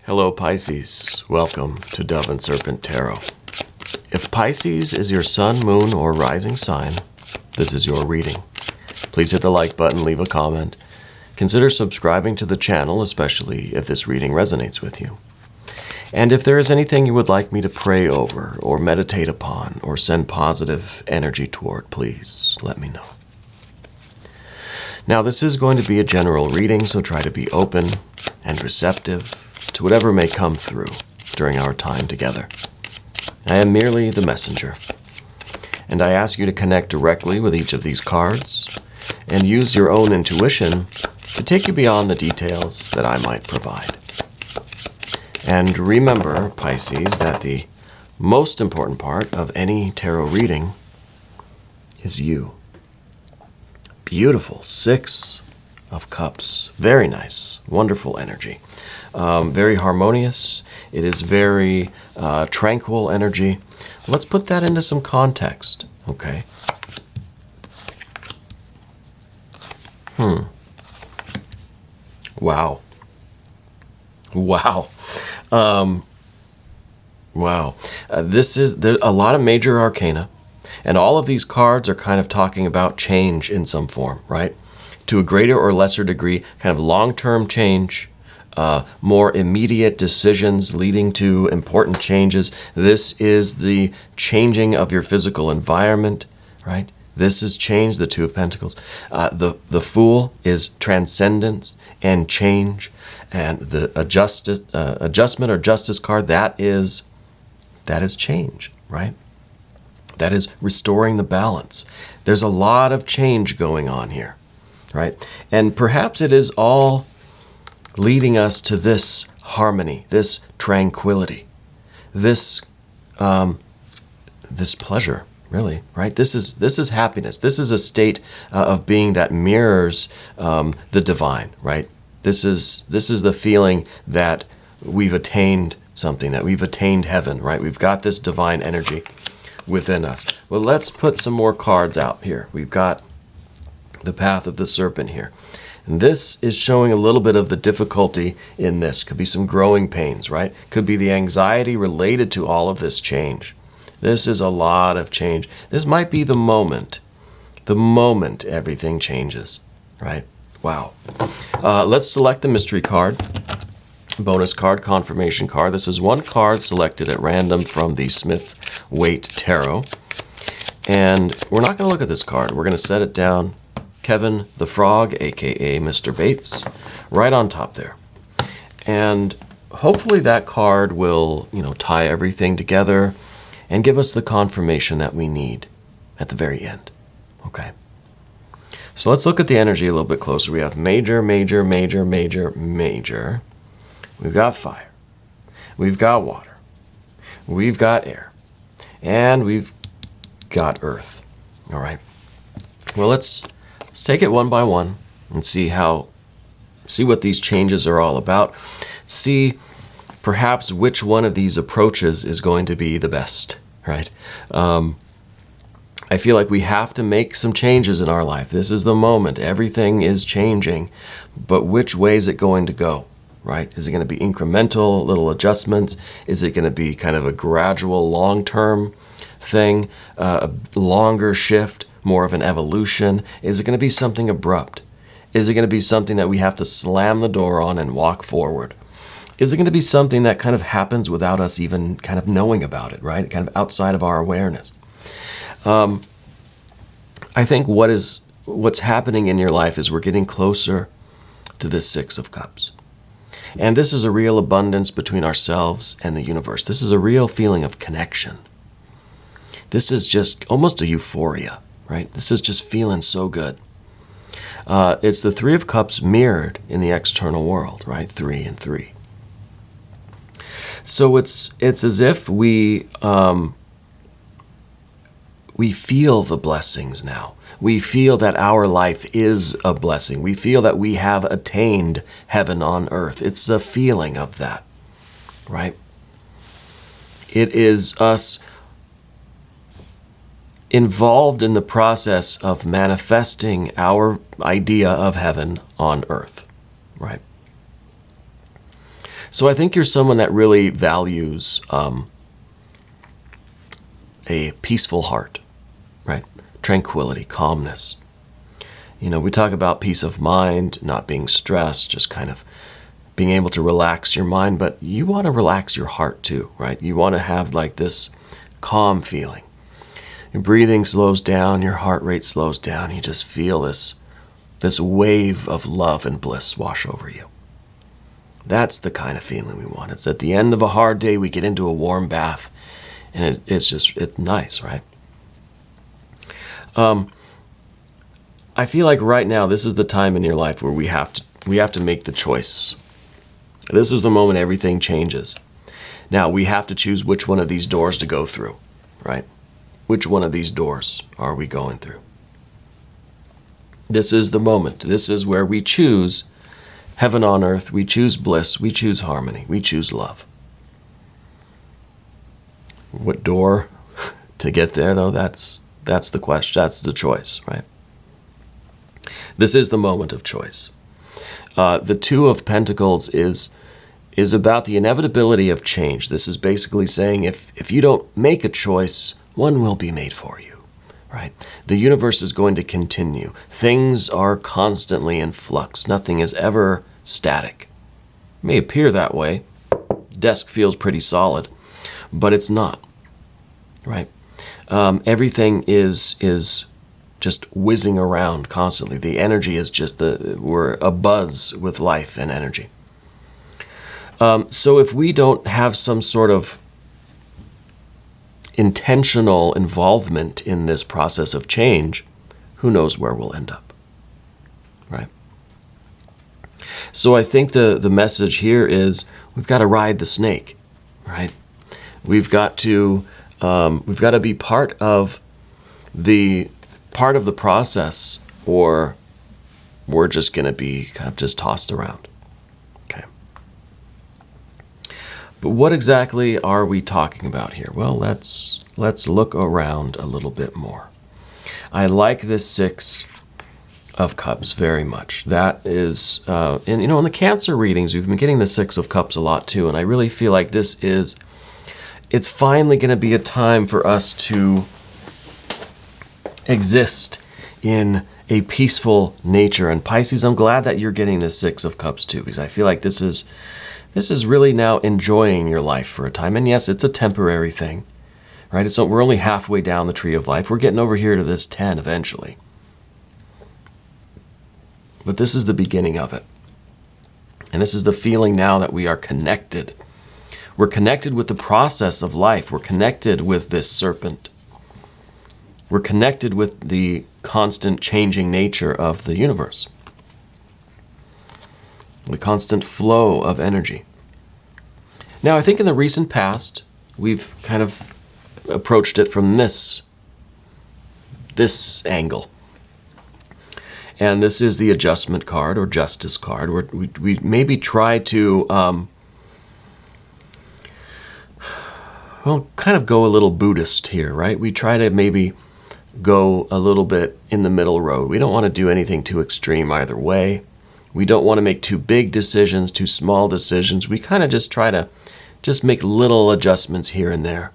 Hello Pisces, welcome to Dove and Serpent Tarot. If Pisces is your sun, moon, or rising sign, this is your reading. Please hit the like button, leave a comment. Consider subscribing to the channel, especially if this reading resonates with you. And if there is anything you would like me to pray over, or meditate upon, or send positive energy toward, please let me know. Now, this is going to be a general reading, so try to be open and receptive to whatever may come through during our time together. I am merely the messenger, and I ask you to connect directly with each of these cards and use your own intuition to take you beyond the details that I might provide. And remember, Pisces, that the most important part of any tarot reading is you. Beautiful Six of Cups. Very nice. Wonderful energy. Very harmonious. It is very tranquil energy. Let's put that into some context, okay? Wow. Wow. Wow. There's a lot of major arcana, and all of these cards are kind of talking about change in some form, right? To a greater or lesser degree, kind of long-term change, more immediate decisions leading to important changes. This is the changing of your physical environment, right? This is change, the Two of Pentacles. The Fool is transcendence and change. And the adjustment or justice card, that is change, right? That is restoring the balance. There's a lot of change going on here, right? And perhaps it is all leading us to this harmony, this tranquility, this pleasure, really, right? This is happiness. This is a state of being that mirrors the divine, right? This is the feeling that we've attained something, that we've attained heaven, right? We've got this divine energy within us. Well, let's put some more cards out here. We've got the Path of the Serpent here. And this is showing a little bit of the difficulty in this. Could be some growing pains, right? Could be the anxiety related to all of this change. This is a lot of change. This might be the moment everything changes, right? Wow. Let's select the mystery card, bonus card, confirmation card. This is one card selected at random from the Smith-Waite Tarot. And we're not going to look at this card. We're going to set it down. Kevin the Frog, aka Mr. Bates, right on top there. And hopefully that card will, tie everything together and give us the confirmation that we need at the very end. Okay. So let's look at the energy a little bit closer. We have major, major, major, major, major. We've got fire. We've got water. We've got air. And we've got earth. All right. Well, let's take it one by one and see what these changes are all about. See perhaps which one of these approaches is going to be the best, right? I feel like we have to make some changes in our life. This is the moment. Everything is changing. But which way is it going to go, right? Is it going to be incremental, little adjustments? Is it going to be kind of a gradual, long-term thing, a longer shift, more of an evolution? Is it going to be something abrupt? Is it going to be something that we have to slam the door on and walk forward? Is it going to be something that kind of happens without us even kind of knowing about it, right? Kind of outside of our awareness. I think what's happening in your life is we're getting closer to this Six of Cups. And this is a real abundance between ourselves and the universe. This is a real feeling of connection. This is just almost a euphoria, right? This is just feeling so good. It's the Three of Cups mirrored in the external world, right? 3 and 3. So it's as if we feel the blessings now. We feel that our life is a blessing. We feel that we have attained heaven on earth. It's a feeling of that, right? It is us involved in the process of manifesting our idea of heaven on earth, right? So I think you're someone that really values a peaceful heart, right? Tranquility, calmness. You know, we talk about peace of mind, not being stressed, just kind of being able to relax your mind, but you want to relax your heart too, right? You want to have like this calm feeling. Your breathing slows down, your heart rate slows down, you just feel this wave of love and bliss wash over you. That's the kind of feeling we want. It's at the end of a hard day, we get into a warm bath, and it's nice, right? I feel like right now, this is the time in your life where we have to make the choice. This is the moment everything changes. Now, we have to choose which one of these doors to go through, right? Which one of these doors are we going through? This is the moment. This is where we choose heaven on earth. We choose bliss. We choose harmony. We choose love. What door to get there, though? That's the question. That's the choice, right? This is the moment of choice. The Two of Pentacles is about the inevitability of change. This is basically saying if you don't make a choice, one will be made for you, right? The universe is going to continue. Things are constantly in flux. Nothing is ever static. It may appear that way. Desk feels pretty solid, but it's not, right? Everything is just whizzing around constantly. The energy is just we're abuzz with life and energy. So if we don't have some sort of intentional involvement in this process of change, who knows where we'll end up, right? So I think the message here is we've got to ride the snake, right? We've got to be part of the process, or we're just going to be kind of just tossed around. Okay. But what exactly are we talking about here? Well, let's look around a little bit more. I like this Six of Cups very much. That is, in the Cancer readings, we've been getting the Six of Cups a lot too, and I really feel like it's finally going to be a time for us to exist in a peaceful nature. And Pisces, I'm glad that you're getting the Six of Cups too, because I feel like this is really now enjoying your life for a time. And yes, it's a temporary thing, right? We're only halfway down the tree of life. We're getting over here to this 10 eventually. But this is the beginning of it. And this is the feeling now that we are connected. We're connected with the process of life. We're connected with this serpent. We're connected with the constant changing nature of the universe. The constant flow of energy. Now, I think in the recent past, we've kind of approached it from this angle. And this is the Adjustment card or Justice card, where we maybe try to kind of go a little Buddhist here, right? We try to maybe go a little bit in the middle road. We don't want to do anything too extreme either way. We don't want to make too big decisions, too small decisions. We kind of just try to just make little adjustments here and there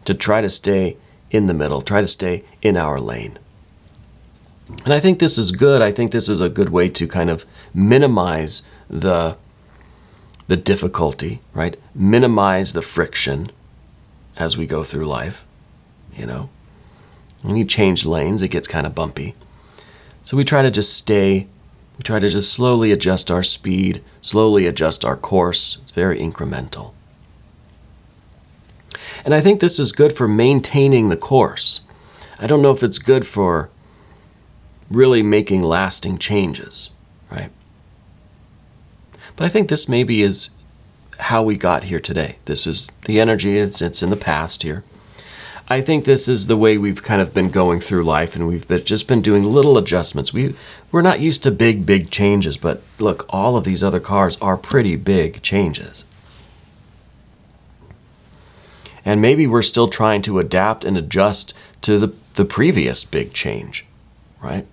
to try to stay in the middle, try to stay in our lane. And I think this is good. I think this is a good way to kind of minimize the difficulty, right? Minimize the friction as we go through life, When you change lanes, it gets kind of bumpy. So we try to just slowly adjust our speed, slowly adjust our course. It's very incremental. And I think this is good for maintaining the course. I don't know if it's good for really making lasting changes, right? But I think this maybe is how we got here today. This is the energy, it's in the past here. I think this is the way we've kind of been going through life, and we've just been doing little adjustments. We're not used to big changes, but look, all of these other cards are pretty big changes. And maybe we're still trying to adapt and adjust to the previous big change, right?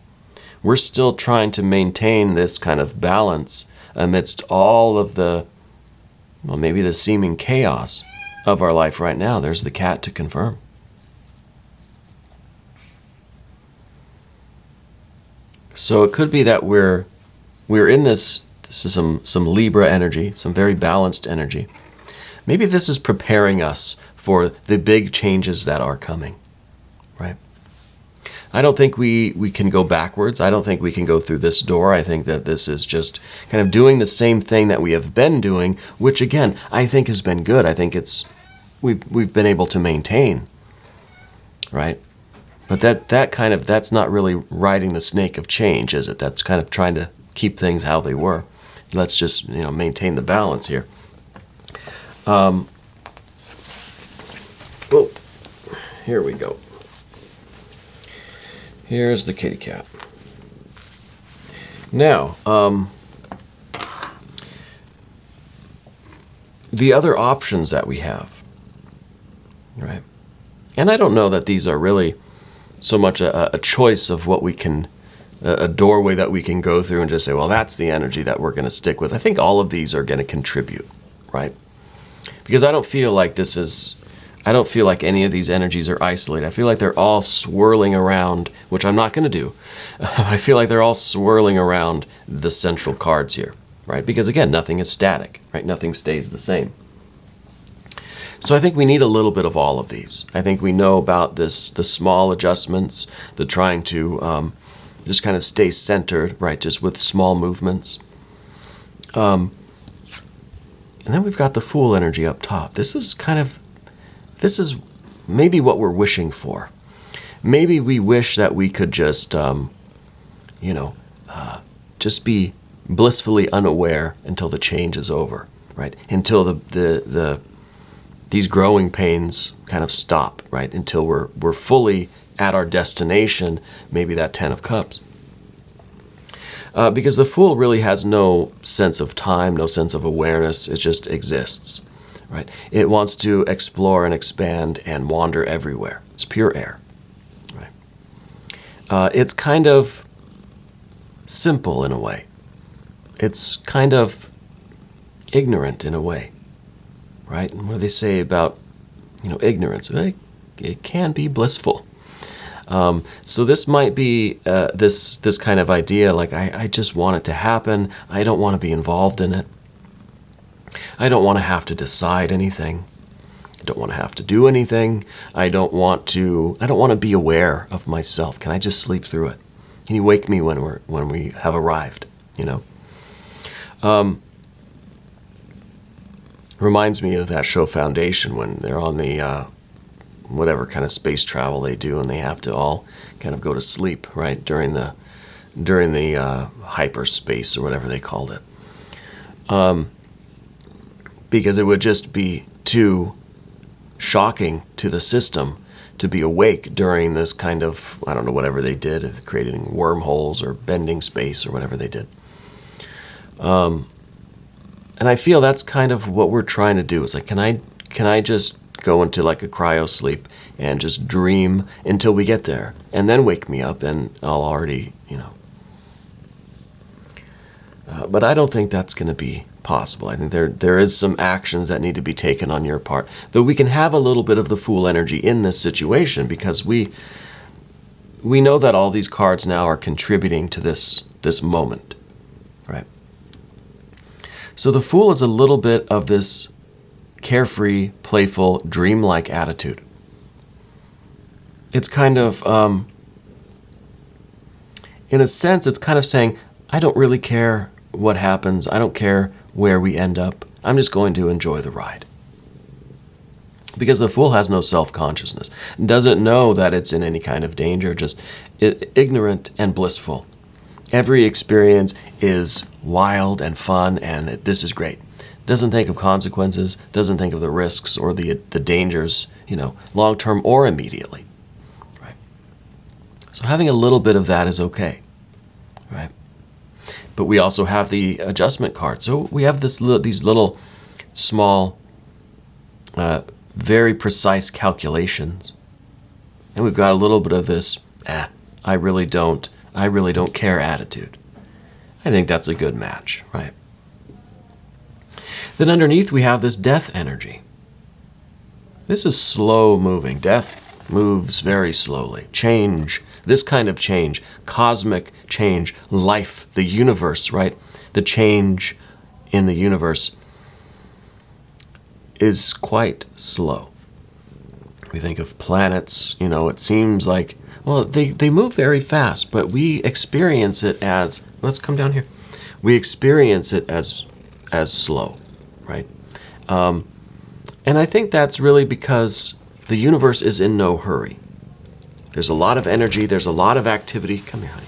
We're still trying to maintain this kind of balance amidst all of the Well, maybe the seeming chaos of our life right now, there's the cat to confirm. So it could be that we're in this is some Libra energy, some very balanced energy. Maybe this is preparing us for the big changes that are coming, right? I don't think we can go backwards. I don't think we can go through this door. I think that this is just kind of doing the same thing that we have been doing, which again, I think has been good. I think we've been able to maintain, right? But that's not really riding the snake of change, is it? That's kind of trying to keep things how they were. Let's just, maintain the balance here. Oh, here we go. Here's the kitty cat. Now, the other options that we have, right? And I don't know that these are really so much a choice of what we can, a doorway that we can go through and just say, well, that's the energy that we're going to stick with. I think all of these are going to contribute, right? Because I don't feel like any of these energies are isolated. I feel like they're all swirling around, which I'm not going to do. I feel like they're all swirling around the central cards here, right? Because again, nothing is static, right? Nothing stays the same. So I think we need a little bit of all of these. I think we know about the small adjustments, the trying to just kind of stay centered, right, just with small movements. And then we've got the Fool energy up top. This is maybe what we're wishing for. Maybe we wish that we could just, just be blissfully unaware until the change is over, right? Until these growing pains kind of stop, right? Until we're fully at our destination, maybe that 10 of Cups. Because the Fool really has no sense of time, no sense of awareness. It just exists, right? It wants to explore and expand and wander everywhere. It's pure air, right? It's kind of simple in a way. It's kind of ignorant in a way, right? And what do they say about, ignorance? It can be blissful. So this might be this kind of idea, like I just want it to happen. I don't want to be involved in it. I don't want to have to decide anything. I don't want to have to do anything. I don't want to be aware of myself. Can I just sleep through it? Can you wake me when we have arrived? Reminds me of that show Foundation, when they're on the whatever kind of space travel they do, and they have to all kind of go to sleep, right, during the hyperspace or whatever they called it. Because it would just be too shocking to the system to be awake during this kind of, I don't know, whatever they did, if creating wormholes or bending space or whatever they did. And I feel that's kind of what we're trying to do. It's like, can I just go into like a cryo sleep and just dream until we get there, and then wake me up and I'll already, but I don't think that's going to be possible. I think there is some actions that need to be taken on your part, though we can have a little bit of the Fool energy in this situation, because we know that all these cards now are contributing to this moment, right? So the Fool is a little bit of this carefree, playful, dreamlike attitude. It's kind of, in a sense, it's kind of saying, I don't really care what happens. I don't care where we end up. I'm just going to enjoy the ride. Because the Fool has no self-consciousness, doesn't know that it's in any kind of danger, just ignorant and blissful. Every experience is wild and fun, and this is great. Doesn't think of consequences, doesn't think of the risks or the dangers, long-term or immediately, right? So having a little bit of that is okay, right? But we also have the adjustment card. So we have these little small, very precise calculations. And we've got a little bit of this, I really don't care attitude. I think that's a good match, right? Then underneath we have this death energy. This is slow moving. Death moves very slowly. Change, this kind of change, cosmic change, life, the universe, right? The change in the universe is quite slow. We think of planets, it seems like, well, they move very fast, but we experience it as, let's come down here. We experience it as slow, right? And I think that's really because the universe is in no hurry. There's a lot of energy, there's a lot of activity. Come here, honey.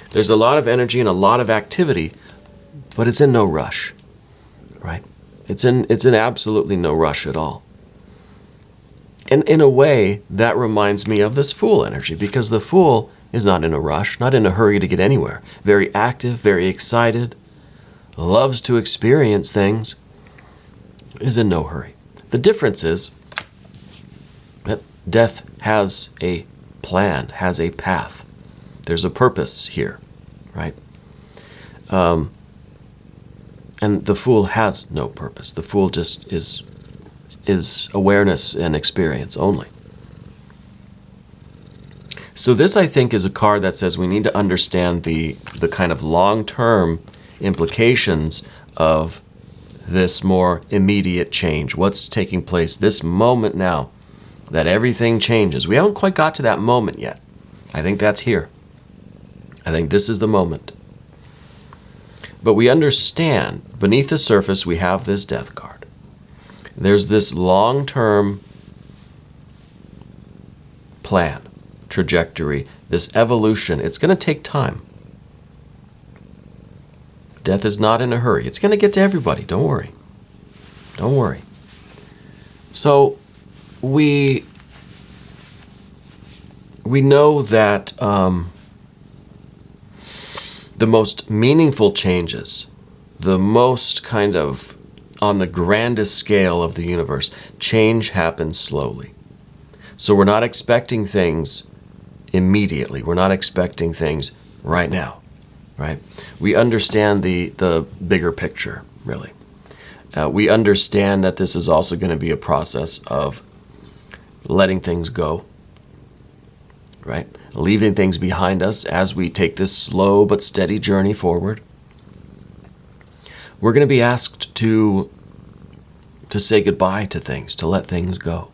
There's a lot of energy and a lot of activity, but it's in no rush, right? It's in absolutely no rush at all. And in a way, that reminds me of this Fool energy, because the Fool is not in a rush, not in a hurry to get anywhere. Very active, very excited, loves to experience things, is in no hurry. The difference is that death has a plan, has a path. There's a purpose here, right? And the Fool has no purpose. The Fool just is awareness and experience only. So this, I think, is a card that says we need to understand the kind of long-term implications of this more immediate change. What's taking place this moment now, that everything changes. We haven't quite got to that moment yet. I think that's here. I think this is the moment. But we understand, beneath the surface, we have this death card. There's this long-term plan, trajectory, this evolution. It's going to take time. Death is not in a hurry. It's going to get to everybody. Don't worry. Don't worry. So we know that the most meaningful changes, the most kind of on the grandest scale of the universe, change happens slowly. So we're not expecting things immediately. We're not expecting things right now, right? We understand the bigger picture, really. We understand that this is also going to be a process of letting things go, right? Leaving things behind us as we take this slow but steady journey forward. We're going to be asked to say goodbye to things, to let things go.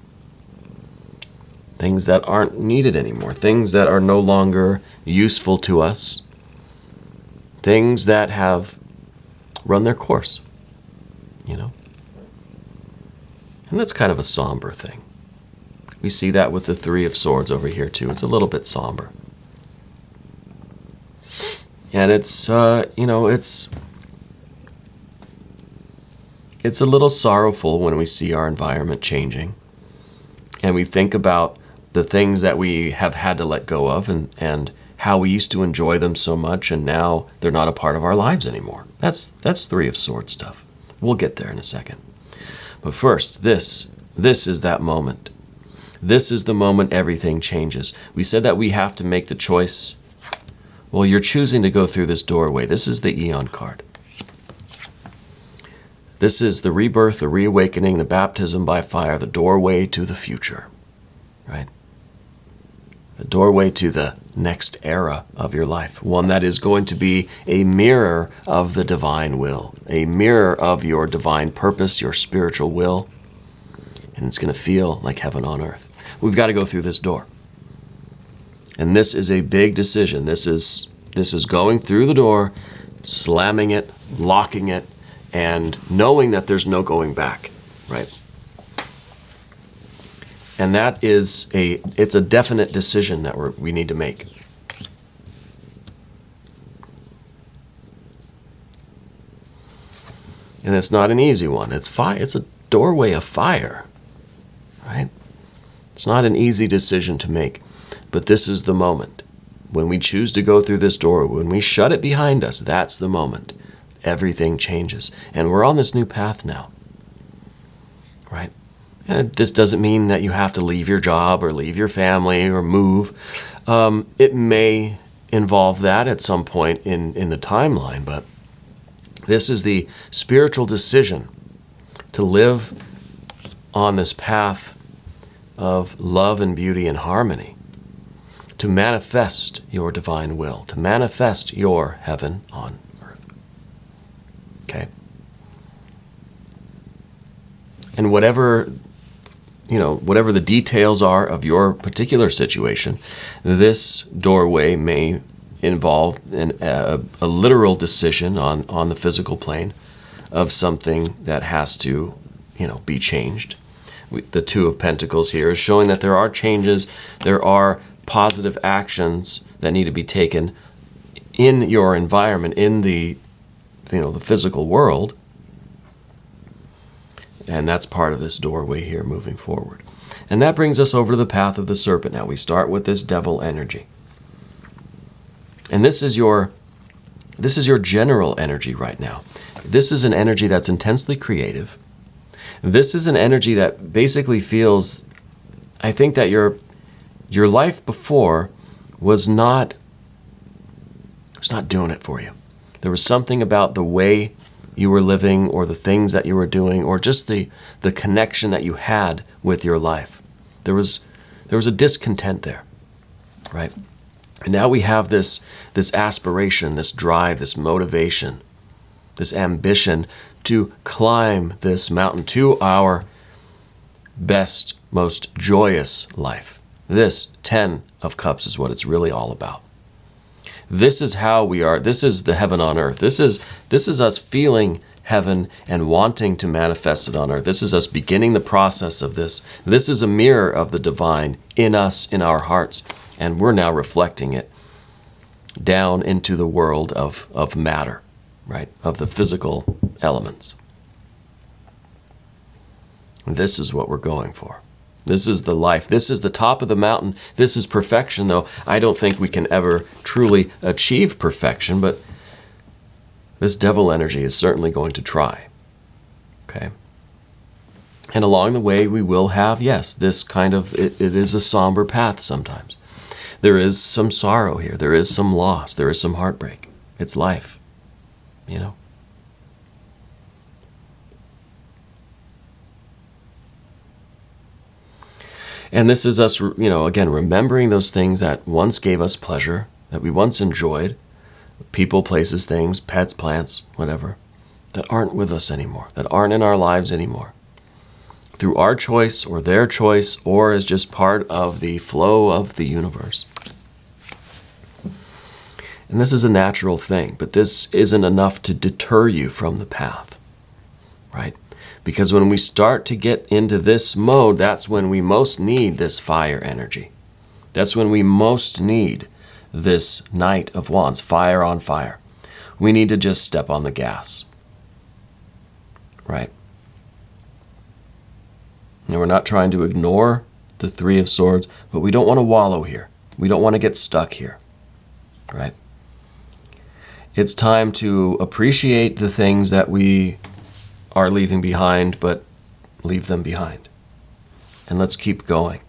Things that aren't needed anymore, things that are no longer useful to us, things that have run their course, And that's kind of a somber thing. We see that with the Three of Swords over here too. It's a little bit somber. And it's a little sorrowful when we see our environment changing. And we think about the things that we have had to let go of and how we used to enjoy them so much, and now they're not a part of our lives anymore. That's Three of Swords stuff. We'll get there in a second. But first, this is that moment. This is the moment everything changes. We said that we have to make the choice. Well, you're choosing to go through this doorway. This is the Eon card. This is the rebirth, the reawakening, the baptism by fire, the doorway to the future, right? The doorway to the next era of your life, one that is going to be a mirror of the divine will, a mirror of your divine purpose, your spiritual will, and it's going to feel like heaven on earth. We've got to go through this door. And this is a big decision. This is going through the door, slamming it, locking it, and knowing that there's no going back, right? And that is it's a definite decision that we need to make. And it's not an easy one. It's a doorway of fire, right? It's not an easy decision to make, but this is the moment. When we choose to go through this door, when we shut it behind us, that's the moment. Everything changes. And we're on this new path now, right? And this doesn't mean that you have to leave your job or leave your family or move. It may involve that at some point in the timeline, but this is the spiritual decision to live on this path of love and beauty and harmony, to manifest your divine will, to manifest your heaven on earth. Okay? And whatever the details are of your particular situation, this doorway may involve a literal decision on the physical plane of something that has to, be changed. The Two of Pentacles here is showing that there are changes, there are positive actions that need to be taken in your environment, in the physical world. And that's part of this doorway here moving forward. And that brings us over to the path of the serpent. Now we start with this devil energy. And this is your general energy right now. This is an energy that's intensely creative. This is an energy that basically feels, I think that your life before was not doing it for you. There was something about the way you were living, or the things that you were doing, or just the connection that you had with your life. There was a discontent there, right? And now we have this aspiration, this drive, this motivation, this ambition to climb this mountain to our best, most joyous life. This 10 of Cups is what it's really all about. This is how we are. This is the heaven on earth. This is us feeling heaven and wanting to manifest it on earth. This is us beginning the process of this. This is a mirror of the divine in us, in our hearts, and we're now reflecting it down into the world of matter, right? Of the physical elements. This is what we're going for. This is the life. This is the top of the mountain. This is perfection, though I don't think we can ever truly achieve perfection, but this devil energy is certainly going to try. Okay? And along the way, we will have, yes, this kind of, it is a somber path sometimes. There is some sorrow here. There is some loss. There is some heartbreak. It's life, And this is us, again, remembering those things that once gave us pleasure, that we once enjoyed, people, places, things, pets, plants, whatever, that aren't with us anymore, that aren't in our lives anymore. Through our choice or their choice, or as just part of the flow of the universe. And this is a natural thing, but this isn't enough to deter you from the path, right? Because when we start to get into this mode, that's when we most need this fire energy. That's when we most need this Knight of Wands, fire on fire. We need to just step on the gas, right? And we're not trying to ignore the Three of Swords, but we don't want to wallow here. We don't want to get stuck here, right? It's time to appreciate the things that we are leaving behind, but leave them behind. And let's keep going,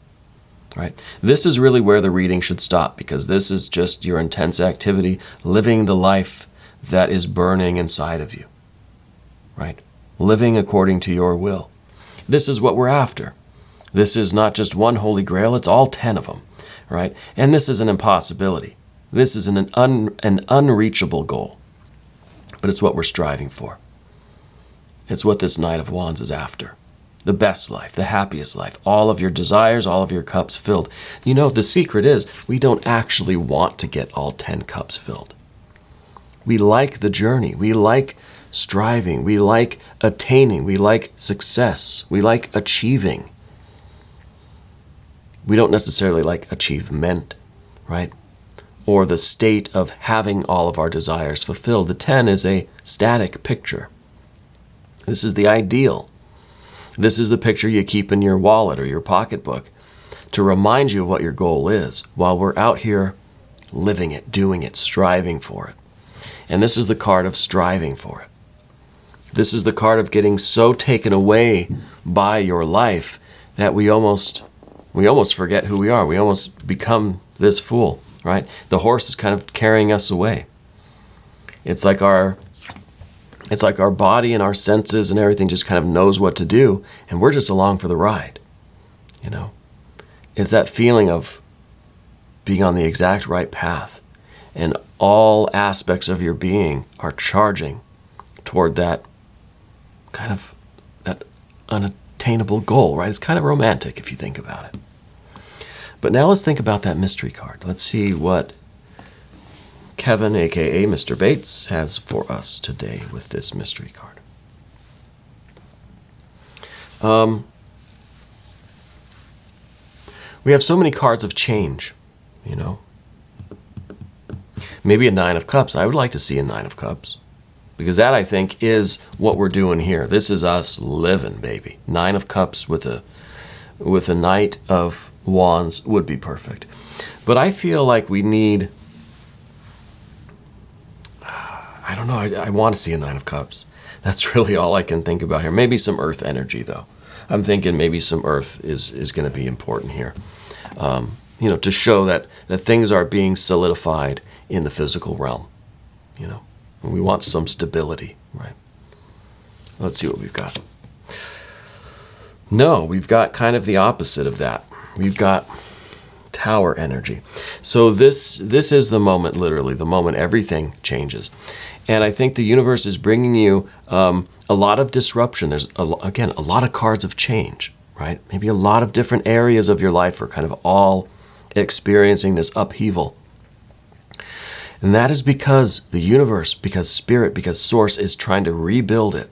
right? This is really where the reading should stop, because this is just your intense activity, living the life that is burning inside of you, right? Living according to your will. This is what we're after. This is not just one holy grail, it's all 10 of them, right? And this is an impossibility. This is an unreachable goal, but it's what we're striving for. It's what this Knight of Wands is after. The best life, the happiest life, all of your desires, all of your cups filled. The secret is we don't actually want to get all 10 cups filled. We like the journey. We like striving. We like attaining. We like success. We like achieving. We don't necessarily like achievement, right? Or the state of having all of our desires fulfilled. The 10 is a static picture. This is the ideal. This is the picture you keep in your wallet or your pocketbook to remind you of what your goal is while we're out here living it, doing it, striving for it. And this is the card of striving for it. This is the card of getting so taken away by your life that we almost forget who we are. We almost become this fool, right? The horse is kind of carrying us away. It's like our It's like our body and our senses and everything just kind of knows what to do, and we're just along for the ride. You know, it's that feeling of being on the exact right path, and all aspects of your being are charging toward that kind of that unattainable goal, right? It's kind of romantic if you think about it. But now let's think about that mystery card. Let's see what Kevin, aka Mr. Bates, has for us today with this mystery card. We have so many cards of change, you know. Maybe a 9 of Cups. I would like to see a 9 of Cups, because that, I think, is what we're doing here. This is us living, baby. 9 of Cups with a Knight of Wands would be perfect. But I feel like we need, I don't know, I want to see a 9 of Cups. That's really all I can think about here. Maybe some earth energy, though. I'm thinking maybe some earth is going to be important here. You know, to show that things are being solidified in the physical realm. You know, we want some stability, right? Let's see what we've got. No, we've got kind of the opposite of that. We've got Tower energy. So this is the moment, literally, the moment everything changes. And I think the universe is bringing you a lot of disruption. There's, again, a lot of cards of change, right? Maybe a lot of different areas of your life are kind of all experiencing this upheaval. And that is because the universe, because spirit, because source is trying to rebuild it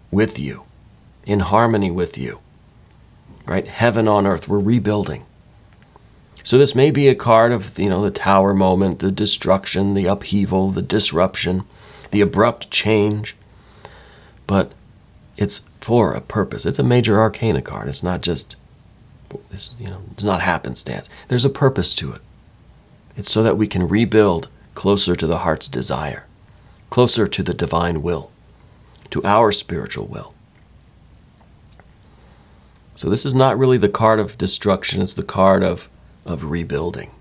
with you, in harmony with you, right? Heaven on earth, we're rebuilding. So this may be a card of, you know, the tower moment, the destruction, the upheaval, the disruption, the abrupt change. But it's for a purpose. It's a major arcana card. It's not just, it's not happenstance. There's a purpose to it. It's so that we can rebuild closer to the heart's desire, closer to the divine will, to our spiritual will. So this is not really the card of destruction. It's the card of rebuilding.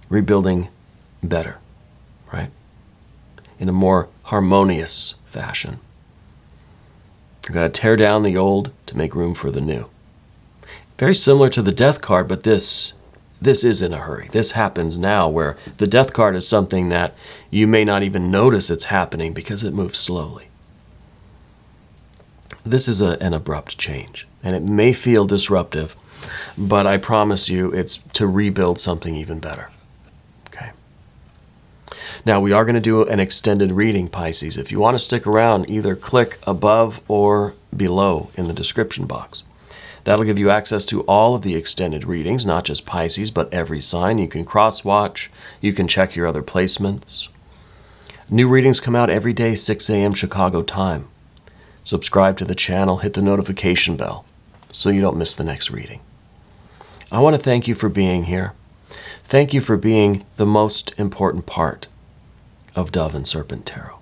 Rebuilding better, right? In a more harmonious fashion. You've got to tear down the old to make room for the new. Very similar to the death card, but this is in a hurry. This happens now, where the death card is something that you may not even notice it's happening because it moves slowly. This is an abrupt change, and it may feel disruptive, but I promise you it's to rebuild something even better. Okay. Now we are going to do an extended reading, Pisces. If you want to stick around, either click above or below in the description box. That'll give you access to all of the extended readings, not just Pisces, but every sign. You can cross-watch. You can check your other placements. New readings come out every day, 6 a.m. Chicago time. Subscribe to the channel, hit the notification bell so you don't miss the next reading. I want to thank you for being here. Thank you for being the most important part of Dove and Serpent Tarot.